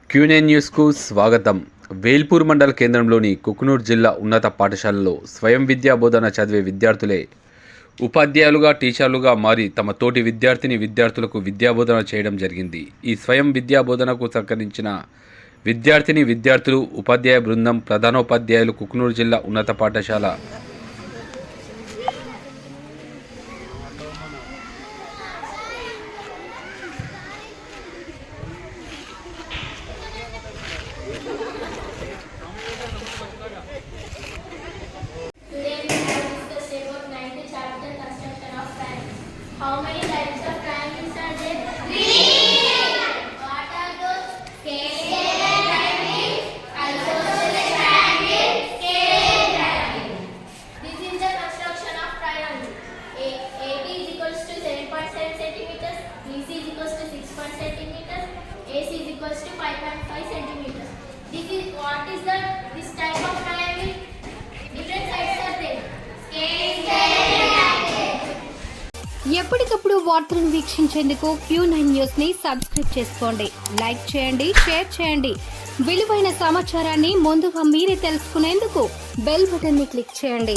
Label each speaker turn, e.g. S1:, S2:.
S1: Q9 న్యూస్కు స్వాగతం. వేల్పూర్ మండల కేంద్రంలోని కుకునూర్ జిల్లా ఉన్నత పాఠశాలలో స్వయం విద్యా బోధన చదివే విద్యార్థులే ఉపాధ్యాయులుగా టీచర్లుగా మారి తమ తోటి విద్యార్థులకు విద్యాబోధన చేయడం జరిగింది. ఈ స్వయం విద్యా బోధనకు సహకరించిన విద్యార్థులు, ఉపాధ్యాయ బృందం, ప్రధానోపాధ్యాయులు కుకునూర్ జిల్లా ఉన్నత పాఠశాల
S2: How many types of triangles are there? Three. What are those? Scalar triangle, isosceles triangle, scalar triangle. This is the construction of triangle. AD is equals to 7.7 centimeters, BC is equals to 6 centimeters, AC is equals to 5.5 centimeters. This type of triangle? Different sides are there.
S3: ఎప్పటికప్పుడు వార్తలను వీక్షించేందుకు Q9 news ని subscribe చేసుకోండి, like చేయండి, share చేయండి. విలువైన సమాచారాన్ని ముందుగా మీరే తెలుసుకునేందుకు బెల్ బటన్ ని క్లిక్ చేయండి.